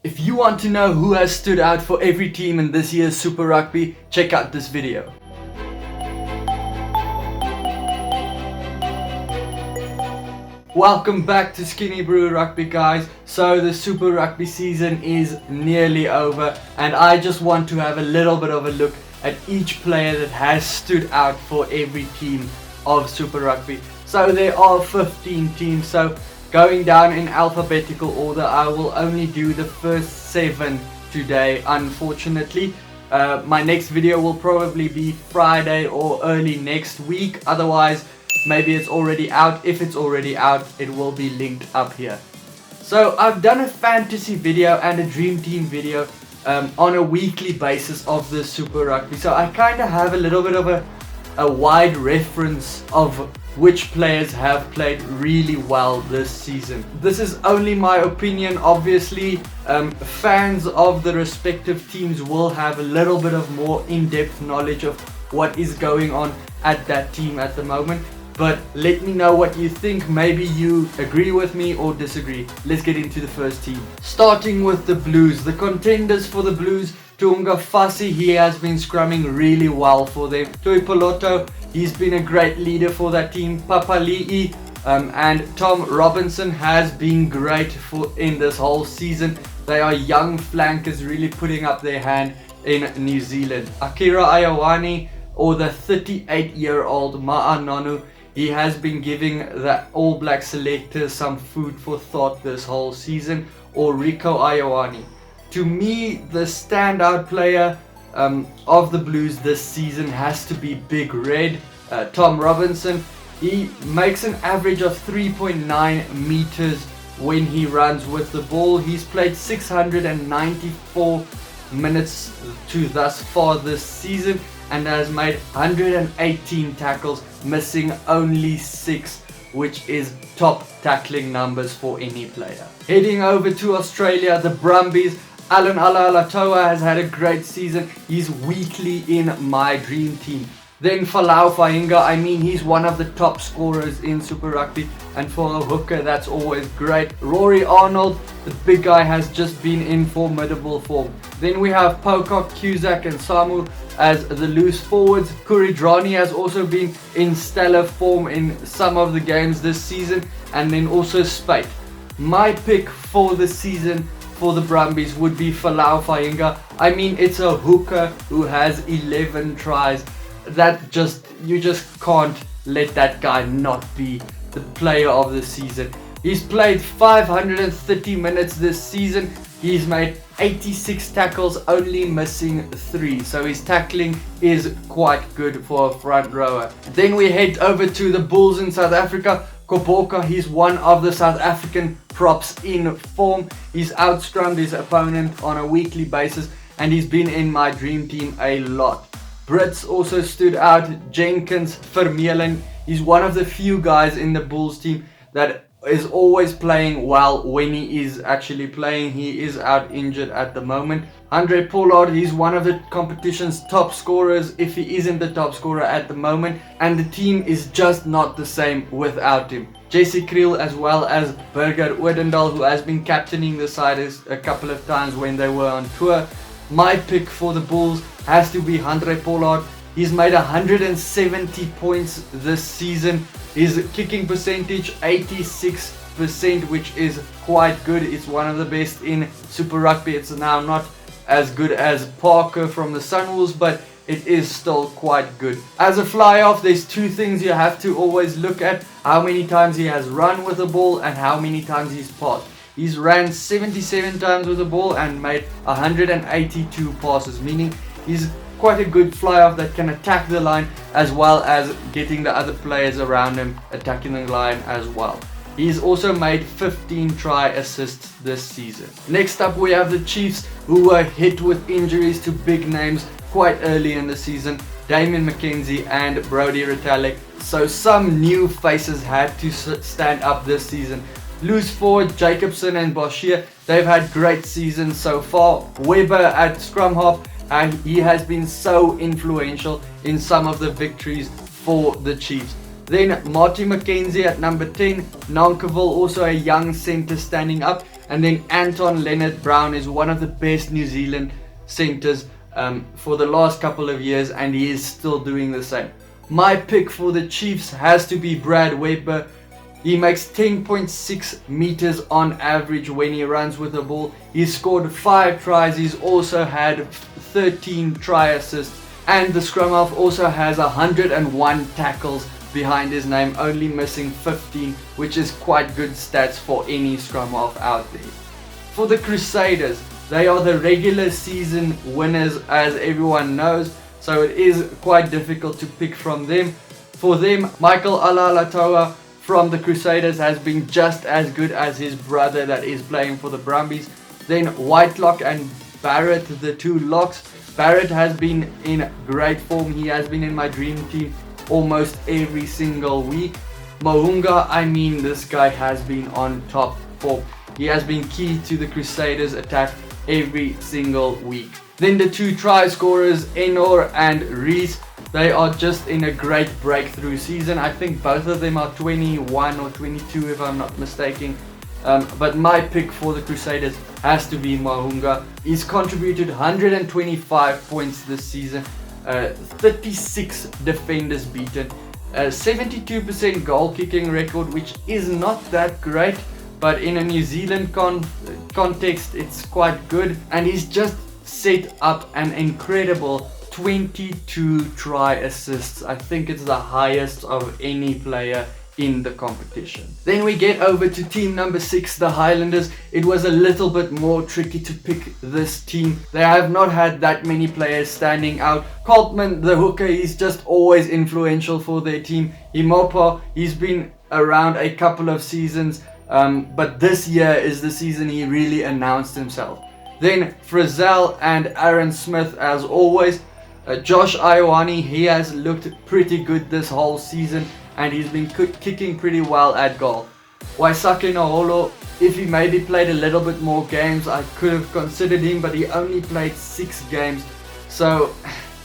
If you want to know who has stood out for every team in this year's Super Rugby, check out this video. Welcome back to Skinnybru Rugby, guys. So the Super Rugby season is nearly over and I just want to have a little bit of a look at each player that has stood out for every team of Super Rugby. So there are 15 teams, so going down in alphabetical order, I will only do the first 7 today, unfortunately. My next video will probably be Friday or early next week, otherwise maybe it's already out. If it's already out, it will be linked up here. So I've done a fantasy video and a dream team video on a weekly basis of the Super Rugby, so I kind of have a little bit of a wide reference of which players have played really well this season. This is only my opinion, obviously. Fans of the respective teams will have a little bit of more in-depth knowledge of what is going on at that team at the moment. But let me know what you think. Maybe you agree with me or disagree. Let's get into the first team. Starting with the Blues. The contenders for the Blues, Tuanga Fassi, he has been scrumming really well for them. Tui Poloto, he's been a great leader for that team. Papali'i and Tom Robinson has been great in this whole season. They are young flankers really putting up their hand in New Zealand. Akira Ioane, or the 38-year-old Ma'anonu, he has been giving the All Black selectors some food for thought this whole season. Or Rico Ioane. To me, the standout player of the Blues this season has to be Big Red, Tom Robinson. He makes an average of 3.9 meters when he runs with the ball. He's played 694 minutes to thus far this season and has made 118 tackles, missing only 6, which is top tackling numbers for any player. Heading over to Australia, the Brumbies, Alan Alaalatoa has had a great season. He's weekly in my dream team. Then Falau Fainga, I mean, he's one of the top scorers in Super Rugby, and for a hooker that's always great. Rory Arnold, the big guy, has just been in formidable form. Then we have Pocock, Cusack and Samu as the loose forwards. Kuridrani has also been in stellar form in some of the games this season, and then also Spate. My pick for the season for the Brumbies would be Falau Fainga. I mean, it's a hooker who has 11 tries. You just can't let that guy not be the player of the season. He's played 530 minutes this season. He's made 86 tackles, only missing 3. So his tackling is quite good for a front rower. Then we head over to the Bulls in South Africa. Koboka, he's one of the South African props in form. He's outscrummed his opponent on a weekly basis and he's been in my dream team a lot. Brits also stood out. Jenkins Vermeulen, he's one of the few guys in the Bulls team that is always playing well when he is actually playing. He is out injured at the moment. Andre Pollard, he's one of the competition's top scorers if he isn't the top scorer at the moment, and the team is just not the same without him. Jesse Kriel as well as Birger Odendaal, who has been captaining the side a couple of times when they were on tour. My pick for the Bulls has to be Andre Pollard. He's made 170 points this season. His kicking percentage 86%, which is quite good. It's one of the best in Super Rugby. It's now not as good as Parker from the Sunwolves, but it is still quite good. As a fly-off, there's 2 things you have to always look at: how many times he has run with the ball and how many times he's passed. He's ran 77 times with the ball and made 182 passes, meaning he's quite a good fly-off that can attack the line as well as getting the other players around him attacking the line as well. He's also made 15 try assists this season. Next up we have the Chiefs, who were hit with injuries to big names quite early in the season: Damien McKenzie and Brodie Retallick. So some new faces had to stand up this season. Loose forward Jacobson and Boshier, they've had great seasons so far. Weber at scrum half, and he has been so influential in some of the victories for the Chiefs. Then Marty McKenzie at number 10. Nankivell, also a young centre standing up. And then Anton Leonard-Brown is one of the best New Zealand centers for the last couple of years, and he is still doing the same. My pick for the Chiefs has to be Brad Weber. He makes 10.6 meters on average when he runs with the ball. He's scored 5 tries. He's also had 13 try assists. And the scrum half also has 101 tackles behind his name, only missing 15, which is quite good stats for any scrum half out there. For the Crusaders, they are the regular season winners, as everyone knows, so it is quite difficult to pick from them. For them, Michael Alalatoa from the Crusaders has been just as good as his brother that is playing for the Brumbies. Then Whitelock and Barrett, the two locks. Barrett has been in great form. He has been in my dream team almost every single week. Mahunga, I mean, this guy has been on top form. He has been key to the Crusaders attack every single week. Then the two try scorers, Enor and Reese, they are just in a great breakthrough season. I think both of them are 21 or 22 if I'm not mistaken. But my pick for the Crusaders has to be Mahunga. He's contributed 125 points this season, 36 defenders beaten, 72% goal kicking record, which is not that great, but in a New Zealand context it's quite good. And he's just set up an incredible 22 try assists. I think it's the highest of any player in the competition. Then we get over to team number 6, the Highlanders. It was a little bit more tricky to pick this team. They have not had that many players standing out. Coltman, the hooker, he's just always influential for their team. Imopo, he's been around a couple of seasons, but this year is the season he really announced himself. Then Frizzell and Aaron Smith, as always. Josh Ioane, he has looked pretty good this whole season, and he's been kicking pretty well at goal. Waisake Naholo, if he maybe played a little bit more games, I could have considered him, but he only played 6 games. So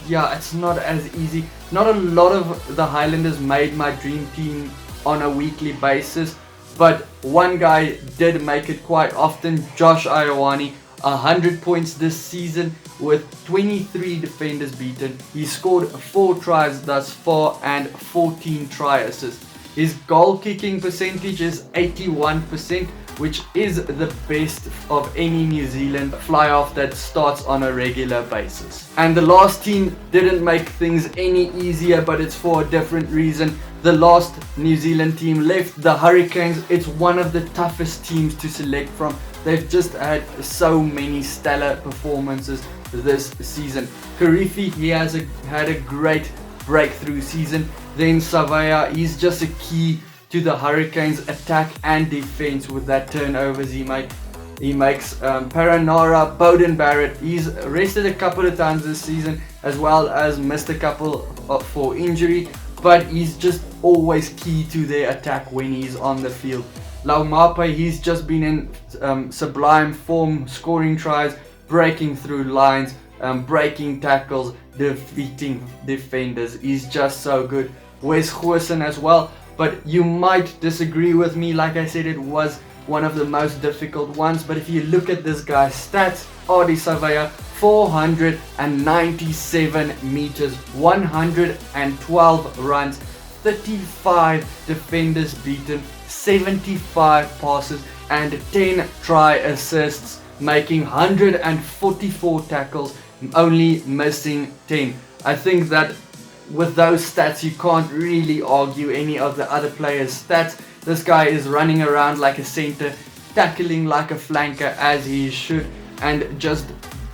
yeah, it's not as easy. Not a lot of the Highlanders made my dream team on a weekly basis, but one guy did make it quite often, Josh Ioane. 100 points this season with 23 defenders beaten. He scored 4 tries thus far and 14 try assists. His goal kicking percentage is 81%, which is the best of any New Zealand fly-off that starts on a regular basis. And the last team didn't make things any easier, but it's for a different reason. The last New Zealand team left, the Hurricanes. It's one of the toughest teams to select from. They've just had so many stellar performances this season. Karifi, he has had a great breakthrough season. Then Savaya, he's just a key to the Hurricanes attack and defense with that turnovers he makes. Paranara, Bowden Barrett, he's rested a couple of times this season, as well as missed a couple for injury, but he's just always key to their attack when he's on the field. Laumape, he's just been in sublime form, scoring tries, breaking through lines, breaking tackles, defeating defenders. He's just so good. Wes Goosen as well, but you might disagree with me. Like I said, it was one of the most difficult ones, but if you look at this guy's stats, Adi Savaya, 497 meters, 112 runs, 35 defenders beaten, 75 passes and 10 try assists, making 144 tackles, only missing 10. I think that with those stats you can't really argue any of the other players' stats. This guy is running around like a center, tackling like a flanker as he should, and just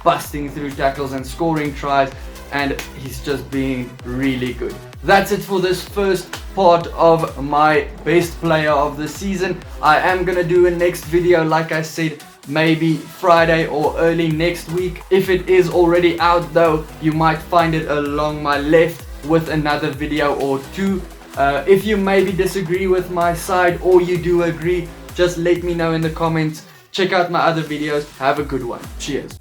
busting through tackles and scoring tries, and he's just being really good. That's it for this first part of my best player of the season. I am gonna do a next video, like I said, maybe Friday or early next week. If it is already out though, you might find it along my left with another video or two. If you maybe disagree with my side or you do agree, just let me know in the comments. Check out my other videos. Have a good one. Cheers.